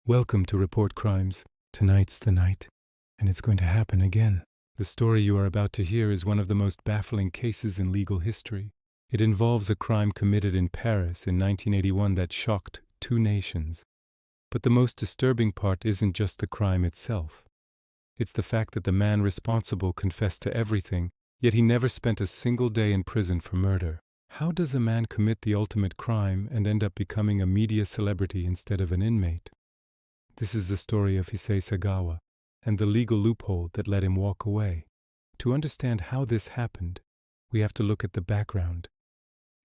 Welcome to Report Crimes. Tonight's the night, and it's going to happen again. The story you are about to hear is one of the most baffling cases in legal history. It involves a crime committed in Paris in 1981 that shocked two nations. But the most disturbing part isn't just the crime itself. It's the fact that the man responsible confessed to everything, yet he never spent a single day in prison for murder. How does a man commit the ultimate crime and end up becoming a media celebrity instead of an inmate? This is the story of Issei Sagawa and the legal loophole that let him walk away. To understand how this happened, we have to look at the background.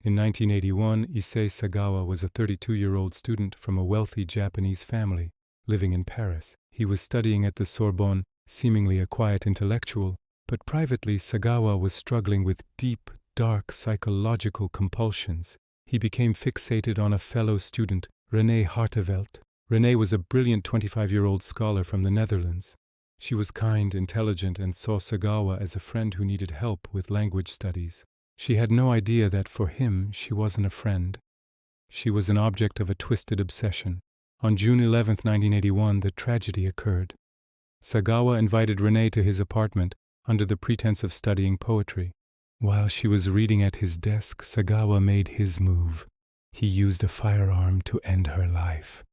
In 1981, Issei Sagawa was a 32-year-old student from a wealthy Japanese family living in Paris. He was studying at the Sorbonne, seemingly a quiet intellectual, but privately Sagawa was struggling with deep, dark psychological compulsions. He became fixated on a fellow student, Renée Hartevelt. Renée was a brilliant 25-year-old scholar from the Netherlands. She was kind, intelligent, and saw Sagawa as a friend who needed help with language studies. She had no idea that for him she wasn't a friend. She was an object of a twisted obsession. On June 11, 1981, the tragedy occurred. Sagawa invited Renée to his apartment under the pretense of studying poetry. While she was reading at his desk, Sagawa made his move. He used a firearm to end her life.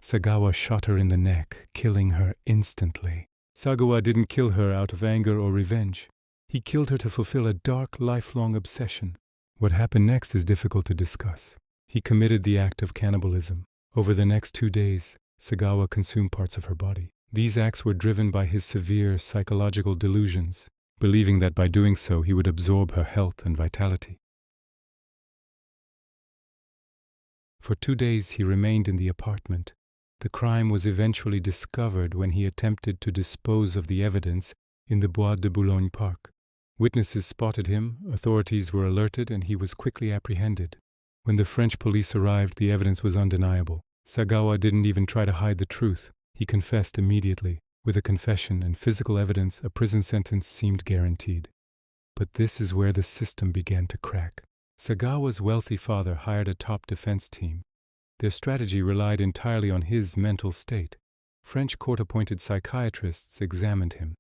Sagawa shot her in the neck, killing her instantly. Sagawa didn't kill her out of anger or revenge. He killed her to fulfill a dark, lifelong obsession. What happened next is difficult to discuss. He committed the act of cannibalism. Over the next 2 days, Sagawa consumed parts of her body. These acts were driven by his severe psychological delusions, believing that by doing so he would absorb her health and vitality. For 2 days he remained in the apartment. The crime was eventually discovered when he attempted to dispose of the evidence in the Bois de Boulogne park. Witnesses spotted him, authorities were alerted, and he was quickly apprehended. When the French police arrived, the evidence was undeniable. Sagawa didn't even try to hide the truth. He confessed immediately. With a confession and physical evidence, a prison sentence seemed guaranteed. But this is where the system began to crack. Sagawa's wealthy father hired a top defense team. Their strategy relied entirely on his mental state. French court-appointed psychiatrists examined him.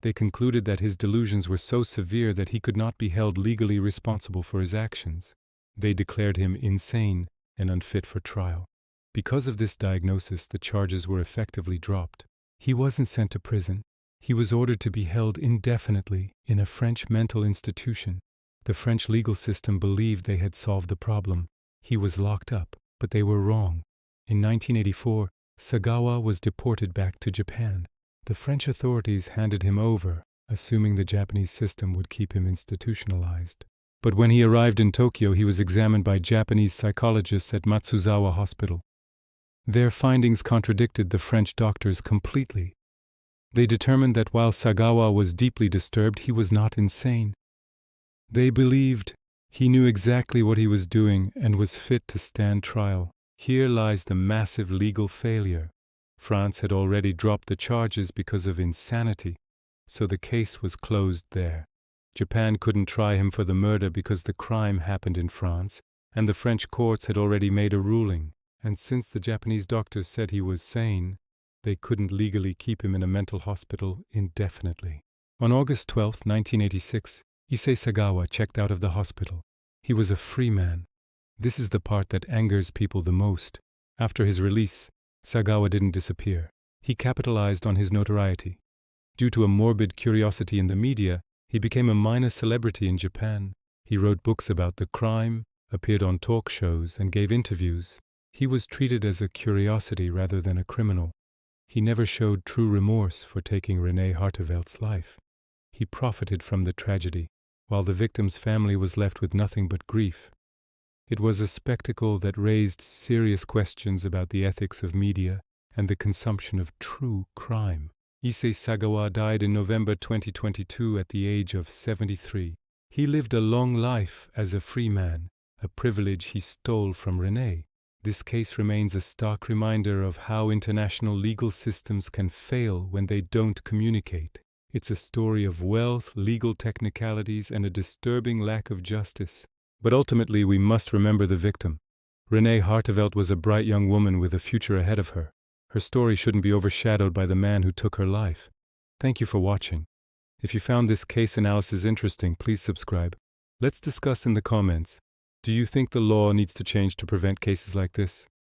They concluded that his delusions were so severe that he could not be held legally responsible for his actions. They declared him insane and unfit for trial. Because of this diagnosis, the charges were effectively dropped. He wasn't sent to prison. He was ordered to be held indefinitely in a French mental institution. The French legal system believed they had solved the problem. He was locked up, but they were wrong. In 1984, Sagawa was deported back to Japan. The French authorities handed him over, assuming the Japanese system would keep him institutionalized. But when he arrived in Tokyo, he was examined by Japanese psychologists at Matsuzawa Hospital. Their findings contradicted the French doctors completely. They determined that while Sagawa was deeply disturbed, he was not insane. They believed he knew exactly what he was doing and was fit to stand trial. Here lies the massive legal failure. France had already dropped the charges because of insanity, so the case was closed there. Japan couldn't try him for the murder because the crime happened in France, and the French courts had already made a ruling. And since the Japanese doctors said he was sane, they couldn't legally keep him in a mental hospital indefinitely. On August 12, 1986, Issei Sagawa checked out of the hospital. He was a free man. This is the part that angers people the most. After his release, Sagawa didn't disappear. He capitalized on his notoriety. Due to a morbid curiosity in the media, he became a minor celebrity in Japan. He wrote books about the crime, appeared on talk shows, and gave interviews. He was treated as a curiosity rather than a criminal. He never showed true remorse for taking Renée Hartevelt's life. He profited from the tragedy, while the victim's family was left with nothing but grief. It was a spectacle that raised serious questions about the ethics of media and the consumption of true crime. Issei Sagawa died in November 2022 at the age of 73. He lived a long life as a free man, a privilege he stole from Renée. This case remains a stark reminder of how international legal systems can fail when they don't communicate. It's a story of wealth, legal technicalities, and a disturbing lack of justice. But ultimately, we must remember the victim. Renée Hartevelt was a bright young woman with a future ahead of her. Her story shouldn't be overshadowed by the man who took her life. Thank you for watching. If you found this case analysis interesting, please subscribe. Let's discuss in the comments. Do you think the law needs to change to prevent cases like this?